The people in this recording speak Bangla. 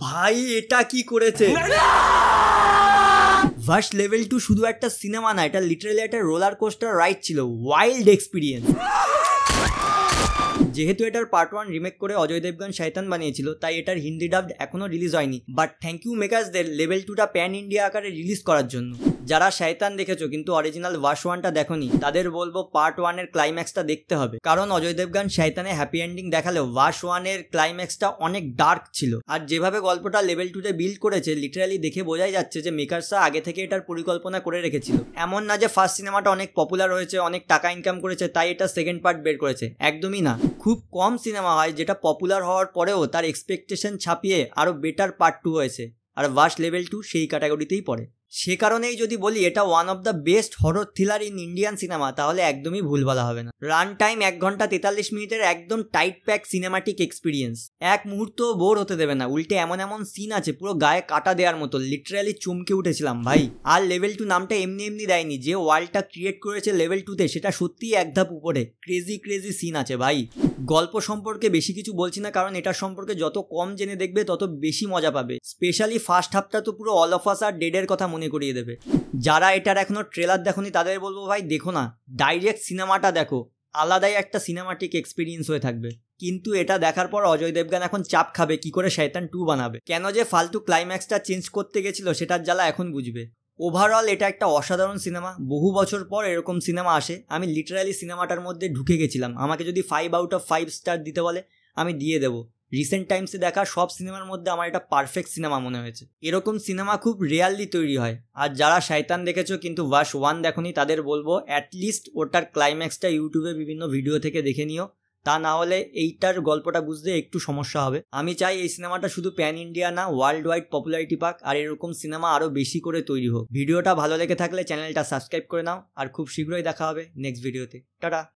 ভাই এটা কি করেছে? ভাশ লেভেল 2 শুধু একটা সিনেমা না, এটা লিটারালি একটা রোলার কোস্টার রাইড ছিল, ওয়াইল্ড এক্সপিরিয়েন্স। যেহেতু এটার পার্ট 1 রিমেক করে অজয় দেবগন শয়তান বানিয়েছিল, তাই এটার হিন্দি ডাবড এখনো রিলিজ হয়নি। বাট থ্যাংক ইউ মেকার্সদের লেভেল 2টা প্যান ইন্ডিয়া আকারে রিলিজ করার জন্য। যারা শয়তান দেখেছো কিন্তু অরিজিনাল ভাশ 1টা দেখোনি, তাদের বলবো পার্ট 1 এর ক্লাইম্যাক্সটা দেখতে হবে, কারণ অজয় দেবগন শয়তানে হ্যাপি এন্ডিং দেখালেও ভাশ 1 এর ক্লাইম্যাক্সটা অনেক ডার্ক ছিল। আর যেভাবে গল্পটা লেভেল 2তে বিল্ড করেছে, লিটারালি দেখে বোঝাই যাচ্ছে যে মেকার্সরা আগে থেকে এটার পরিকল্পনা করে রেখেছিল। এমন না যে ফার্স্ট সিনেমাটা অনেক পপুলার হয়েছে, অনেক টাকা ইনকাম করেছে, তাই এটা সেকেন্ড পার্ট বের করেছে, একদমই না। খুব কম সিনেমা হয় যেটা পপুলার হওয়ার পরেও তার এক্সপেকটেশন ছাপিয়ে আরো বেটার পার্ট 2 হয়েছে, আর ভাশ লেভেল 2 সেই ক্যাটাগরিতেই পড়ে। সে কারণেই যদি বলি এটা one of the best horror thriller in Indian cinema, তাহলে একদমই ভুল বলা হবে না। রান টাইম 1 ঘন্টা 43 মিনিটের একদম টাইট প্যাক সিনেমাটিক এক্সপিরিয়েন্স, এক মুহূর্ত বোর হতে দেবে না। উল্টে এমন এমন সিন আছে পুরো গায়ে কাটা দেওয়ার মতো, লিটারালি চমকে উঠেছিলাম ভাই। আর লেভেল 2 নামটা এমনি এমনি দেয়নি, যে ওয়ার্ল্ডটা ক্রিয়েট করেছে লেভেল 2তে সেটা সত্যিই এক ধাপ উপরে। ক্রেজি ক্রেজি সিন আছে ভাই। গল্প সম্পর্কে বেশি কিছু বলছি না, কারণ এটার সম্পর্কে যত কম জেনে দেখবে তত বেশি মজা পাবে। স্পেশালি ফার্স্ট হাফটা তো পুরো অল অফ আস আর ডেডের কথা মনে করিয়ে দেবে। যারা এটার এখনো ট্রেলার দেখোনি তাদের বলবো ভাই দেখো না, ডাইরেক্ট সিনেমাটা দেখো, আলাদাই একটা সিনেমাটিক এক্সপিরিয়েন্স হয়ে থাকবে। কিন্তু এটা দেখার পর অজয় দেবগন এখন চাপ খাবে কি করে শয়তান 2 বানাবে। কেন যে ফালতু ক্লাইম্যাক্সটা চেঞ্জ করতে গেছিল সেটার জ্বালা এখন বুঝবে। ওভারঅল এটা একটা অসাধারণ সিনেমা। বহু বছর পর এরকম সিনেমা আসে। আমি লিটারালি সিনেমাটার মধ্যে ঢুকে গেছিলাম। আমাকে যদি 5 আউট অফ 5 স্টার দিতে বলে আমি দিয়ে দেবো। রিসেন্ট টাইমসে দেখা সব সিনেমার মধ্যে আমার এটা পারফেক্ট সিনেমা মনে হয়েছে। এরকম সিনেমা খুব রিয়ালি তৈরি হয়। আর যারা শয়তান দেখেছো কিন্তু ভাশ 1 দেখোনি, তাদের বলবো অ্যাটলিস্ট ওটার ক্লাইম্যাক্সটা ইউটিউবে বিভিন্ন ভিডিও থেকে দেখে নিও, তা না হলে এইটার গল্পটা বুঝতে একটু সমস্যা হবে। আমি চাই এই সিনেমাটা শুধু প্যান ইন্ডিয়া না, ওয়ার্ল্ড ওয়াইড পপুলারিটি পাক, আর এরকম সিনেমা আরও বেশি করে তৈরি হোক। ভিডিওটা ভালো লেগে থাকলে চ্যানেলটা সাবস্ক্রাইব করে নাও, আর খুব শীঘ্রই দেখা হবে নেক্সট ভিডিওতে। টাটা।